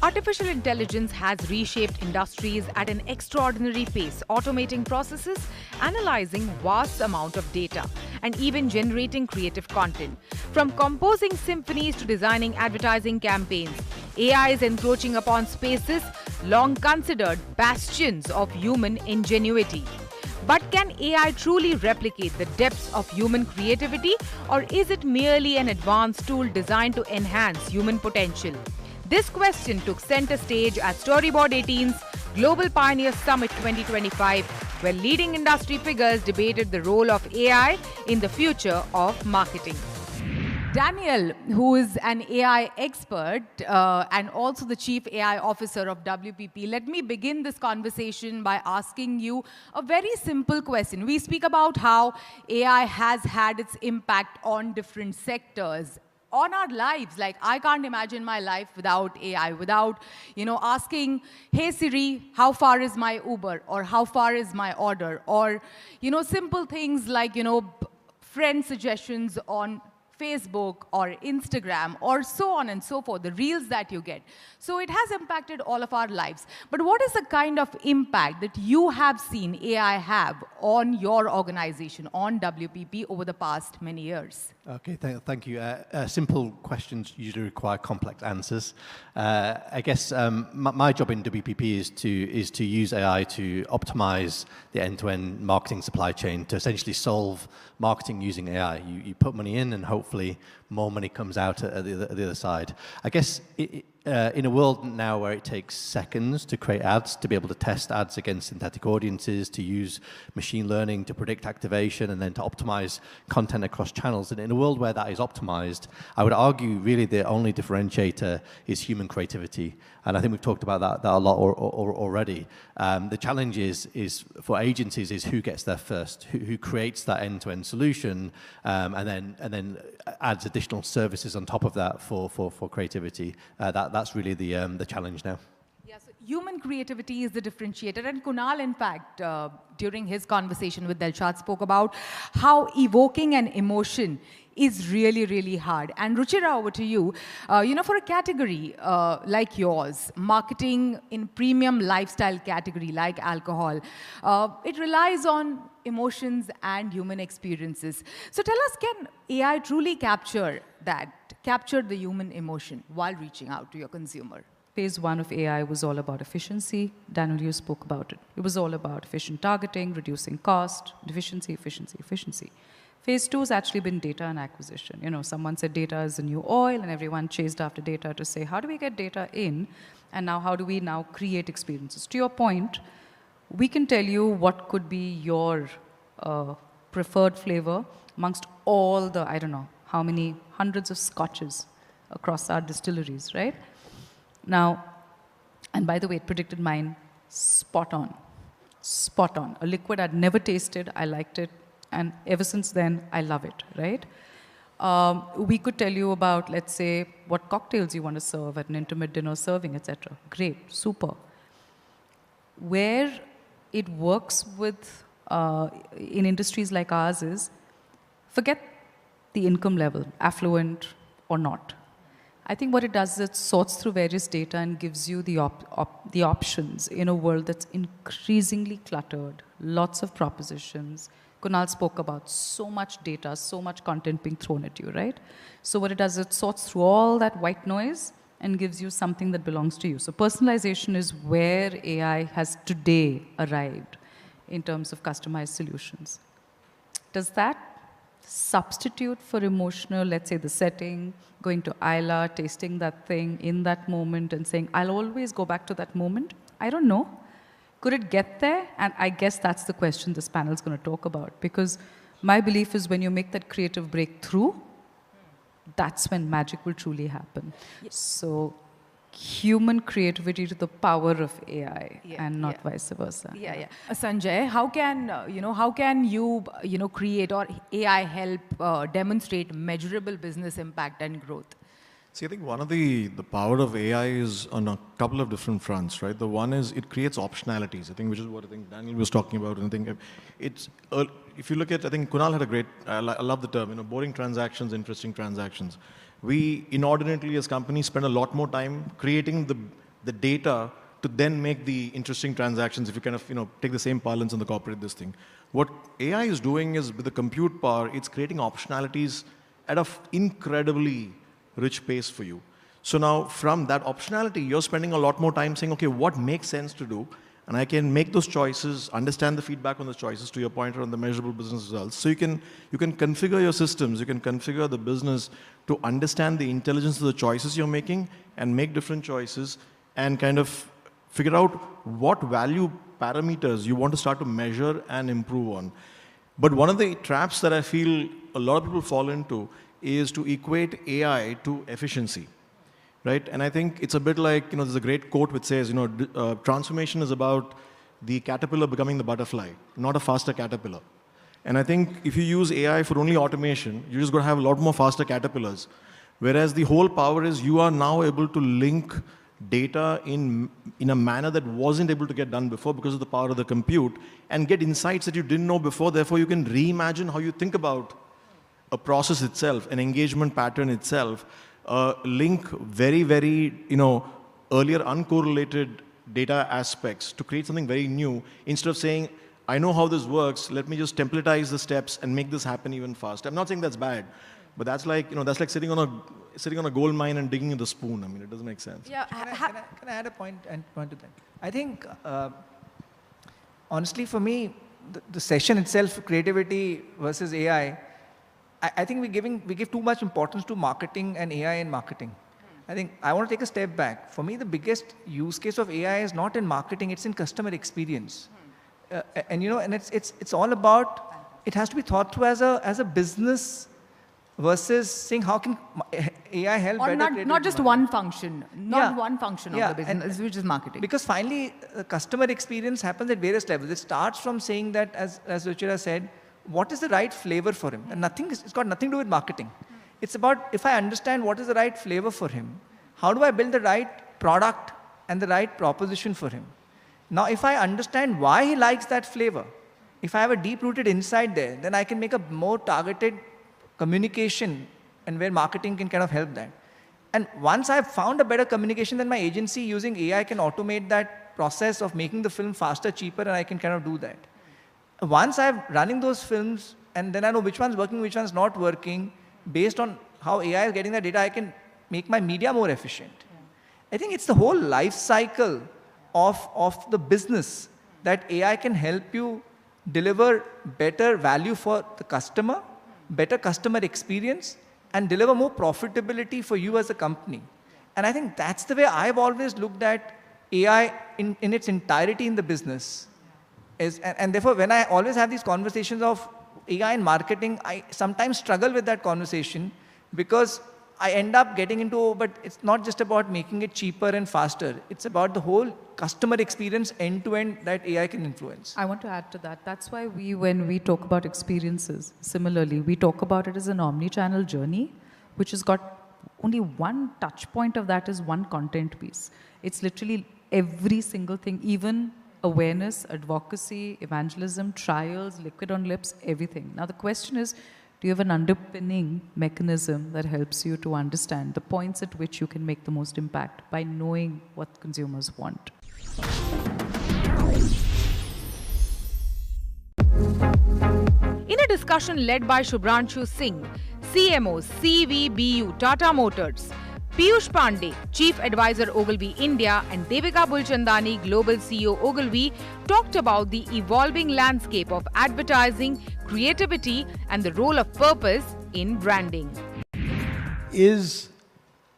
Artificial intelligence has reshaped industries at an extraordinary pace, automating processes, analyzing vast amount of data, and even generating creative content. From composing symphonies to designing advertising campaigns, AI is encroaching upon spaces long considered bastions of human ingenuity. But can AI truly replicate the depths of human creativity, or is it merely an advanced tool designed to enhance human potential? This question took center stage at Storyboard18's Global Pioneer Summit 2025, where leading industry figures debated the role of AI in the future of marketing. Daniel, who is an AI expert and also the Chief AI Officer of WPP, let me begin this conversation by asking you a very simple question. We speak about how AI has had its impact on different sectors, on our lives. Like, I can't imagine my life without AI, without, asking, hey Siri, how far is my Uber? Or how far is my order? Or, simple things like, friend suggestions on Facebook or Instagram or so on and so forth, the reels that you get. So it has impacted all of our lives. But what is the kind of impact that you have seen AI have on your organization, on WPP, over the past many years? Okay, thank you. Simple questions usually require complex answers. I guess my job in WPP is to use AI to optimize the end-to-end marketing supply chain, to essentially solve marketing using AI. You put money in and hopefully more money comes out at the other side. I guess in a world now where it takes seconds to create ads, to be able to test ads against synthetic audiences, to use machine learning to predict activation and then to optimize content across channels, and in a world where that is optimized, I would argue really the only differentiator is human creativity. And I think we've talked about that a lot already. The challenge is for agencies is who gets there first, who creates that end-to-end solution, and then adds additional services on top of that for creativity. That's really the challenge now. Yes, human creativity is the differentiator. And Kunal, in fact, during his conversation with Delshad, spoke about how evoking an emotion is really, really hard. And Ruchira, over to you. For a category like yours, marketing in premium lifestyle category like alcohol, it relies on emotions and human experiences. So tell us, can AI truly capture the human emotion while reaching out to your consumer? Phase one of AI was all about efficiency. Daniel, you spoke about it. It was all about efficient targeting, reducing cost, efficiency, efficiency, efficiency. Phase two has actually been data and acquisition. Someone said data is the new oil, and everyone chased after data to say, how do we get data in? And now, how do we now create experiences? To your point, we can tell you what could be your preferred flavor amongst all the, I don't know, how many hundreds of scotches across our distilleries, right? Now, and by the way, it predicted mine spot on. Spot on. A liquid I'd never tasted, I liked it, and ever since then, I love it, right? We could tell you about, let's say, what cocktails you want to serve at an intimate dinner serving, etc. Great, super. Where it works with, in industries like ours is, forget the income level, affluent or not. I think what it does is it sorts through various data and gives you the options in a world that's increasingly cluttered, lots of propositions. Kunal spoke about so much data, so much content being thrown at you, right? So what it does is it sorts through all that white noise and gives you something that belongs to you. So personalization is where AI has today arrived in terms of customized solutions. Does that substitute for emotional, let's say the setting, going to Isla, tasting that thing in that moment and saying, I'll always go back to that moment? I don't know. Could it get there? And I guess that's the question this panel is going to talk about, because my belief is when you make that creative breakthrough, that's when magic will truly happen. Yes. So human creativity to the power of AI, and not vice versa. Sanjay, how can you create, or AI help demonstrate measurable business impact and growth? See, I think one of the power of AI is on a couple of different fronts, right? The one is it creates optionalities, I think, which is what I think Daniel was talking about. And I think it's, if you look at, I think Kunal had a great, I love the term, boring transactions, interesting transactions. We inordinately as companies spend a lot more time creating the the data to then make the interesting transactions, if you kind of take the same parlance and incorporate this thing. What AI is doing is, with the compute power, it's creating optionalities at an incredibly rich pace for you. So now, from that optionality, you're spending a lot more time saying, okay, what makes sense to do? And I can make those choices, understand the feedback on those choices, to your point around the measurable business results. So you can configure your systems, you can configure the business to understand the intelligence of the choices you're making and make different choices and kind of figure out what value parameters you want to start to measure and improve on. But one of the traps that I feel a lot of people fall into is to equate AI to efficiency. Right? And I think it's a bit like, there's a great quote which says, transformation is about the caterpillar becoming the butterfly, not a faster caterpillar. And I think if you use AI for only automation, you're just going to have a lot more faster caterpillars. Whereas the whole power is you are now able to link data in a manner that wasn't able to get done before because of the power of the compute, and get insights that you didn't know before. Therefore, you can reimagine how you think about a process itself, an engagement pattern itself, link very, very, earlier uncorrelated data aspects to create something very new, instead of saying, I know how this works, let me just templatize the steps and make this happen even faster. I'm not saying that's bad, but that's like, sitting on a gold mine and digging with a spoon. I mean, it doesn't make sense. Yeah. Can I add a point to that? I think, honestly, for me, the session itself, creativity versus AI, I think we give too much importance to marketing and AI in marketing. I think I want to take a step back. For me, the biggest use case of AI is not in marketing; it's in customer experience. And it's all about, it has to be thought through as a business versus saying how can AI help or better. Not just one function, one function of the business, which is marketing. Because finally, customer experience happens at various levels. It starts from saying that, as Ruchira said, what is the right flavor for him? And it's got nothing to do with marketing. It's about, if I understand what is the right flavor for him, how do I build the right product and the right proposition for him? Now, if I understand why he likes that flavor, if I have a deep-rooted insight there, then I can make a more targeted communication, and where marketing can kind of help that. And once I've found a better communication, then my agency using AI can automate that process of making the film faster, cheaper, and I can kind of do that. Once I'm running those films, and then I know which one's working, which one's not working, based on how AI is getting that data, I can make my media more efficient. I think it's the whole life cycle of the business that AI can help you deliver better value for the customer, better customer experience, and deliver more profitability for you as a company. And I think that's the way I've always looked at AI in its entirety in the business. And therefore, when I always have these conversations of AI and marketing, I sometimes struggle with that conversation because I end up getting into, but it's not just about making it cheaper and faster. It's about the whole customer experience end-to-end that AI can influence. I want to add to that. That's why when we talk about experiences, similarly, we talk about it as an omni-channel journey, which has got only one touch point of that is one content piece. It's literally every single thing, even awareness, advocacy, evangelism, trials, liquid on lips, everything. Now the question is, do you have an underpinning mechanism that helps you to understand the points at which you can make the most impact by knowing what consumers want? In a discussion led by Shubhranshu Singh, CMO, CVBU, Tata Motors, Piyush Pandey, Chief Advisor Ogilvy India, and Devika Bulchandani, Global CEO Ogilvy, talked about the evolving landscape of advertising, creativity, and the role of purpose in branding. Is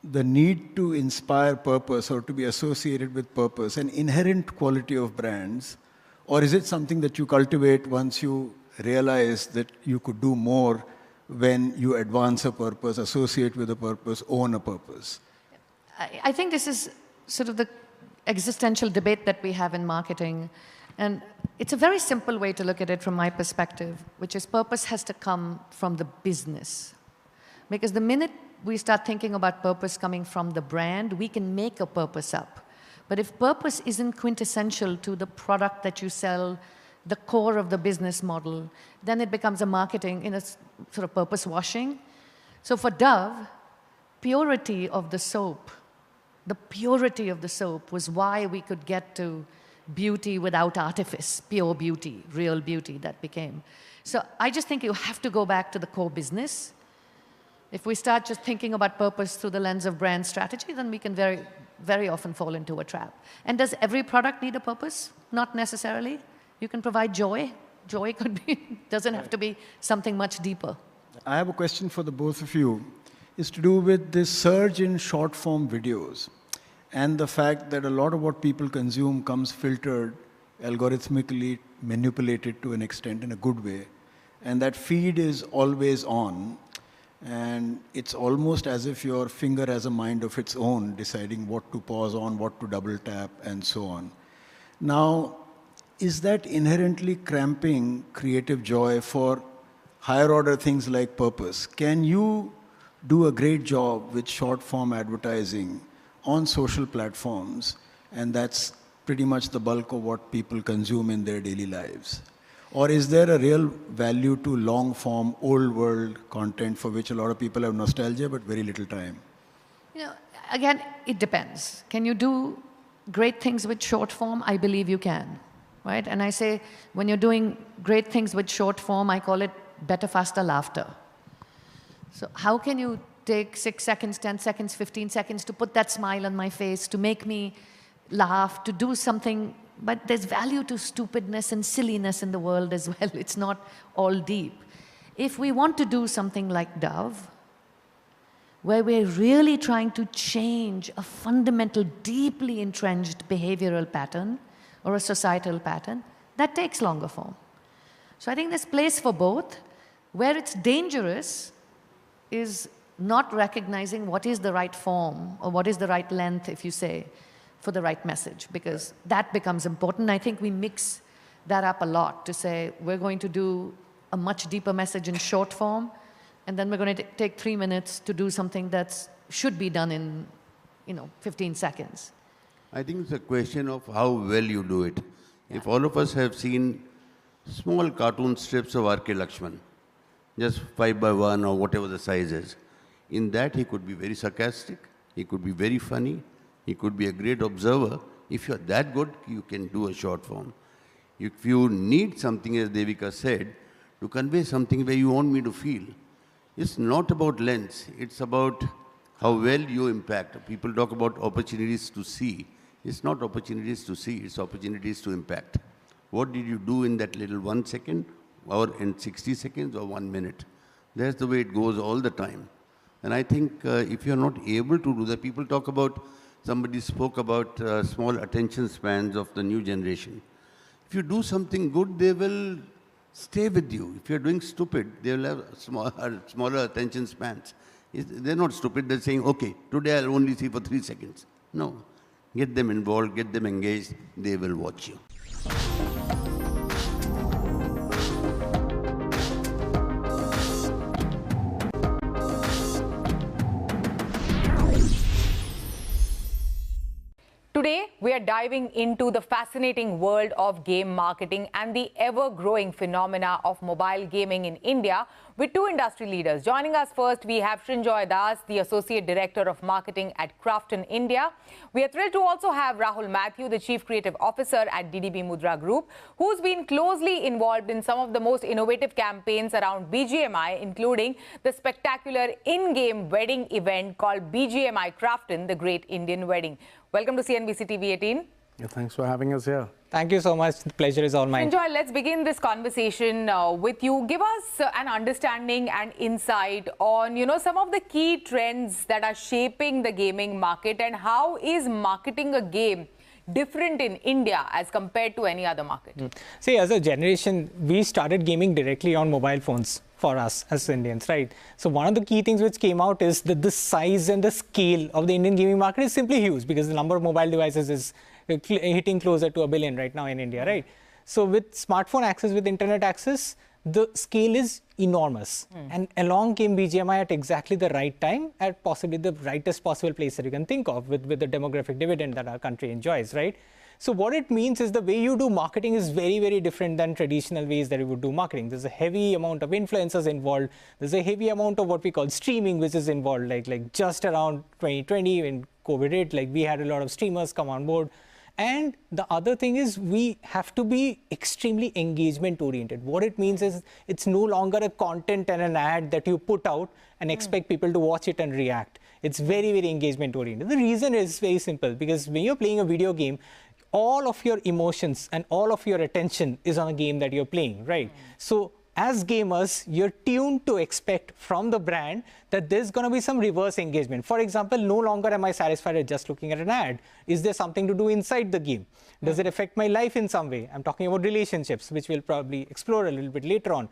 the need to inspire purpose or to be associated with purpose an inherent quality of brands, or is it something that you cultivate once you realize that you could do more when you advance a purpose, associate with a purpose, own a purpose? I think this is sort of the existential debate that we have in marketing. And it's a very simple way to look at it from my perspective, which is purpose has to come from the business. Because the minute we start thinking about purpose coming from the brand, we can make a purpose up. But if purpose isn't quintessential to the product that you sell, the core of the business model, then it becomes a marketing in a sort of purpose washing. So for Dove, purity of the soap the purity of the soap was why we could get to beauty without artifice, pure beauty, real beauty that became. So I just think you have to go back to the core business. If we start just thinking about purpose through the lens of brand strategy, then we can very, very often fall into a trap. And does every product need a purpose? Not necessarily. You can provide joy. Joy could be, doesn't have to be something much deeper. I have a question for the both of you. It's to do with this surge in short form videos and the fact that a lot of what people consume comes filtered, algorithmically manipulated to an extent in a good way. And that feed is always on. And it's almost as if your finger has a mind of its own, deciding what to pause on, what to double tap, and so on. Now, is that inherently cramping creative joy for higher order things like purpose? Can you do a great job with short form advertising on social platforms, and that's pretty much the bulk of what people consume in their daily lives? Or is there a real value to long form, old world content for which a lot of people have nostalgia but very little time? You know, again, it depends. Can you do great things with short form? I believe you can, right? And I say, when you're doing great things with short form, I call it better, faster laughter. So how can you take 6 seconds, 10 seconds, 15 seconds to put that smile on my face, to make me laugh, to do something? But there's value to stupidness and silliness in the world as well. It's not all deep. If we want to do something like Dove, where we're really trying to change a fundamental, deeply entrenched behavioral pattern or a societal pattern, that takes longer form. So I think there's place for both. Where it's dangerous is not recognizing what is the right form or what is the right length, if you say, for the right message, because that becomes important. I think we mix that up a lot to say we're going to do a much deeper message in short form, and then we're going to take 3 minutes to do something that should be done in 15 seconds. I think it's a question of how well you do it. Yeah. If all of us have seen small cartoon strips of R.K. Lakshman, just 5x1 or whatever the size is, in that he could be very sarcastic, he could be very funny, he could be a great observer. If you're that good, you can do a short form. If you need something, as Devika said, to convey something where you want me to feel, it's not about lens, it's about how well you impact. People talk about opportunities to see. It's not opportunities to see, it's opportunities to impact. What did you do in that little 1 second, or in 60 seconds, or 1 minute? That's the way it goes all the time. And I think if you're not able to do that, people talk about, somebody spoke about small attention spans of the new generation. If you do something good, they will stay with you. If you're doing stupid, they will have smaller attention spans. They're not stupid, they're saying, okay, today I'll only see for 3 seconds. No, get them involved, get them engaged, they will watch you. Today, we are diving into the fascinating world of game marketing and the ever-growing phenomena of mobile gaming in India with two industry leaders. Joining us first, we have Srinjoy, the Associate Director of Marketing at Krafton India. We are thrilled to also have Rahul Mathew, the Chief Creative Officer at DDB Mudra Group, who's been closely involved in some of the most innovative campaigns around BGMI, including the spectacular in-game wedding event called BGMI Krafton, the Great Indian Wedding. Welcome to CNBC TV 18. Yeah, thanks for having us here. Thank you so much. The pleasure is all mine. Enjoy. Let's begin this conversation with you. Give us an understanding and insight on, some of the key trends that are shaping the gaming market, and how is marketing a game different in India as compared to any other market? See, as a generation, we started gaming directly on mobile phones for us as Indians, right? So one of the key things which came out is that the size and the scale of the Indian gaming market is simply huge, because the number of mobile devices is hitting closer to 1 billion right now in India, right? So with smartphone access, with internet access, the scale is enormous. And along came BGMI at exactly the right time, at possibly the rightest possible place that you can think of, with the demographic dividend that our country enjoys, right? So what it means is the way you do marketing is very, very different than traditional ways that you would do marketing. There's a heavy amount of influencers involved. There's a heavy amount of what we call streaming, which is involved. Like just around 2020 when COVID hit, like we had a lot of streamers come on board. And the other thing is we have to be extremely engagement oriented. What it means is it's no longer a content and an ad that you put out and expect people to watch it and react. It's very, very engagement oriented. The reason is very simple, because when you're playing a video game, all of your emotions and all of your attention is on a game that you're playing, right? So as gamers, you're tuned to expect from the brand that there's going to be some reverse engagement. For example, no longer am I satisfied at just looking at an ad. Is there something to do inside the game? Does it affect my life in some way? I'm talking about relationships, which we'll probably explore a little bit later on.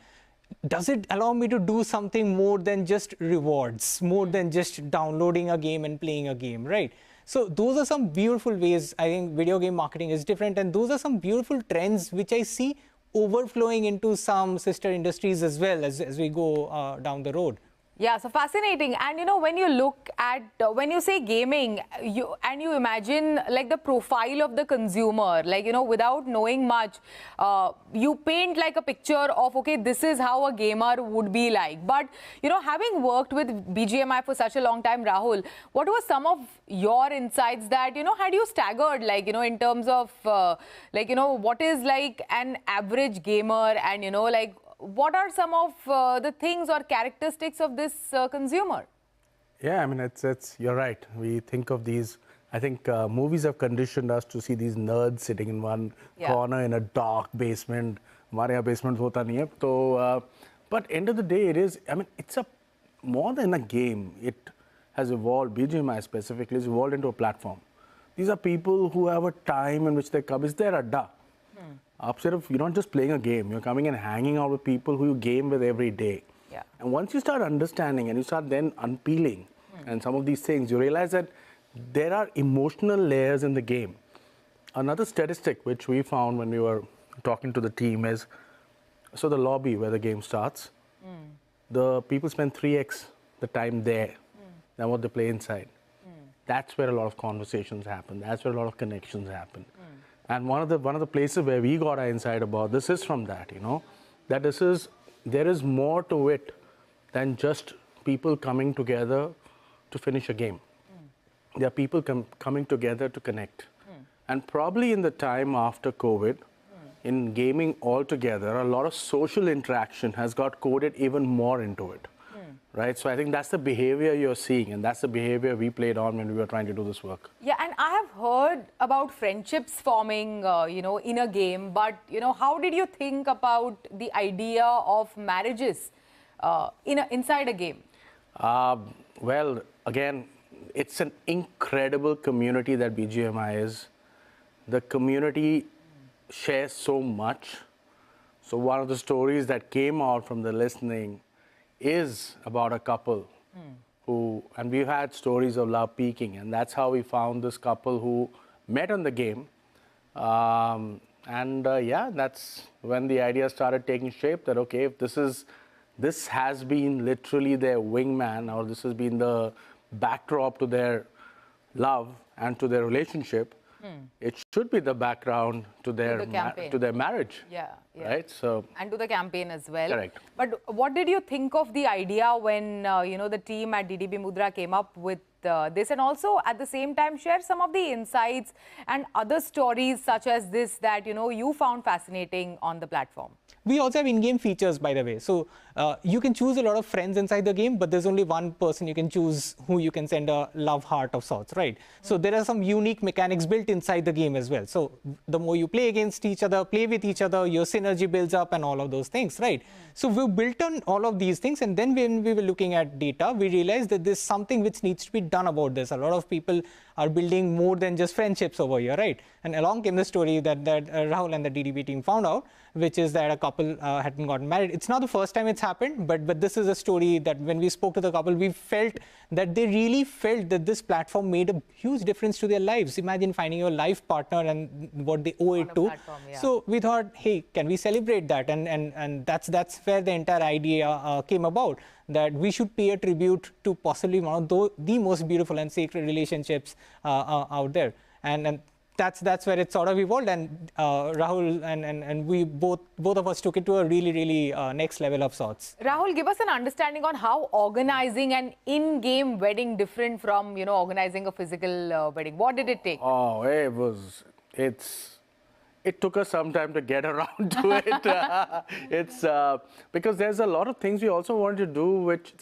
Does it allow me to do something more than just rewards, more than just downloading a game and playing a game, right? So those are some beautiful ways I think video game marketing is different, and those are some beautiful trends which I see overflowing into some sister industries as well as we go down the road. Yeah, so fascinating. And when you look at, when you say gaming, you imagine like the profile of the consumer, like, without knowing much, you paint like a picture of, okay, this is how a gamer would be like. But, having worked with BGMI for such a long time, Rahul, what were some of your insights that, had you staggered, like, in terms of, what is like an average gamer and, like, what are some of the things or characteristics of this consumer? Yeah, I mean, it's you're right. We think of these, I think movies have conditioned us to see these nerds sitting in one corner in a dark basement. हमारे यहाँ basement होता नहीं है. So, but end of the day, it's more than a game. It has evolved, BGMI specifically, has evolved into a platform. These are people who have a time in which they come. It's their adda. You're not just playing a game, you're coming and hanging out with people who you game with every day. Yeah. And once you start understanding and you start then unpeeling and some of these things, you realize that there are emotional layers in the game. Another statistic which we found when we were talking to the team is, so the lobby where the game starts, the people spend 3x the time there than what they play inside. That's where a lot of conversations happen. That's where a lot of connections happen. And one of the places where we got our insight about this is from that, that there is more to it than just people coming together to finish a game. There are people coming together to connect. And probably in the time after COVID, in gaming altogether, a lot of social interaction has got coded even more into it. Right? So I think that's the behavior you're seeing, and that's the behavior we played on when we were trying to do this work. Yeah, and I have heard about friendships forming, in a game, but, how did you think about the idea of marriages inside a game? Well, again, it's an incredible community that BGMI is. The community shares so much. So one of the stories that came out from the listening is about a couple who, and we've had stories of love peaking, and that's how we found this couple who met on the game. That's when the idea started taking shape that, okay, if this has been literally their wingman, or this has been the backdrop to their love and to their relationship, it should be the background to their marriage. Yeah. Right. So, and to the campaign as well. Correct. But what did you think of the idea when the team at DDB Mudra came up with this, and also at the same time share some of the insights and other stories such as this that you found fascinating on the platform? We also have in-game features, by the way. So you can choose a lot of friends inside the game, but there's only one person you can choose who you can send a love heart of sorts, right? So there are some unique mechanics built inside the game as well. So the more you play against each other, play with each other, your synergy builds up and all of those things, right? So we built on all of these things, and then when we were looking at data, we realized that there's something which needs to be done about this. A lot of people are building more than just friendships over here, right? And along came the story that Rahul and the DDB team found out, which is that a couple hadn't gotten married. It's not the first time it's happened, but this is a story that when we spoke to the couple, we felt that they really felt that this platform made a huge difference to their lives. Imagine finding your life partner and what they owe it to. Platform, yeah. So we thought, hey, can we celebrate that? And that's where the entire idea came about, that we should pay a tribute to possibly one of the most beautiful and sacred relationships out there. And that's where it sort of evolved, and Rahul and we both of us took it to a really next level of sorts. Rahul, give us an understanding on how organizing an in-game wedding different from, you know, organizing a physical wedding. What did it take? Oh, it took us some time to get around to it. It's because there's a lot of things we also wanted to do, which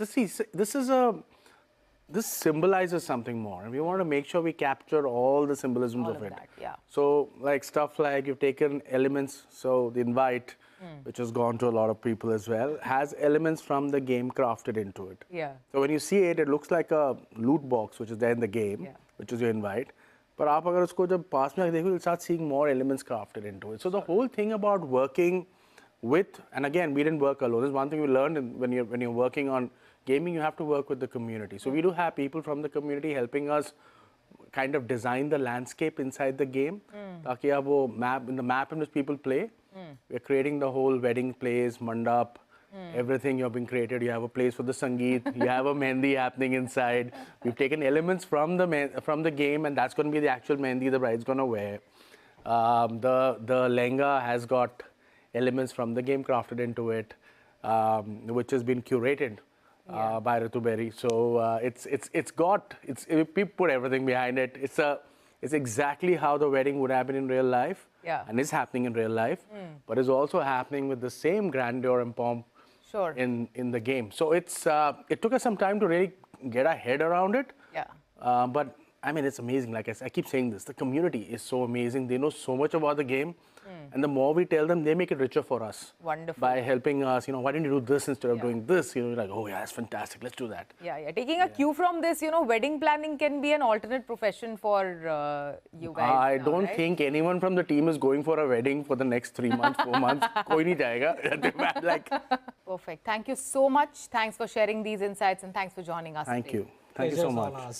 this symbolizes something more, and we want to make sure we capture all the symbolisms of it. That, yeah. So, like stuff like you've taken elements. So the invite, which has gone to a lot of people as well, has elements from the game crafted into it. Yeah. So when you see it, it looks like a loot box, which is there in the game, which is your invite. But आप अगर उसको जब पास में देखो, you'll start seeing more elements crafted into it. So the whole thing about working with, and again, we didn't work alone. There's one thing we learned when you're working on gaming, you have to work with the community. So we do have people from the community helping us kind of design the landscape inside the game. ताकि आप वो map, in the map in which people play, we're creating the whole wedding place, mandap, everything you've been created. You have a place for the Sangeet, you have a Mehndi happening inside. We've taken elements from the game, and that's going to be the actual Mehndi the bride's going to wear. The lehenga has got elements from the game crafted into it, which has been curated by Ritu Berry. So we put everything behind it. It's exactly how the wedding would happen in real life, and is happening in real life, but is also happening with the same grandeur and pomp in the game. So it took us some time to really get our head around it. But I mean, it's amazing. Like I keep saying this, the community is so amazing. They know so much about the game. And the more we tell them, they make it richer for us. Wonderful. By helping us, why didn't you do this instead of doing this? Like, oh yeah, that's fantastic. Let's do that. Taking a cue from this, wedding planning can be an alternate profession for you guys. I don't think anyone from the team is going for a wedding for the next 3 months, 4 months. Koi nahi jayega. Like. Perfect. Thank you so much. Thanks for sharing these insights, and thanks for joining us Thank today. you. Thank you so much.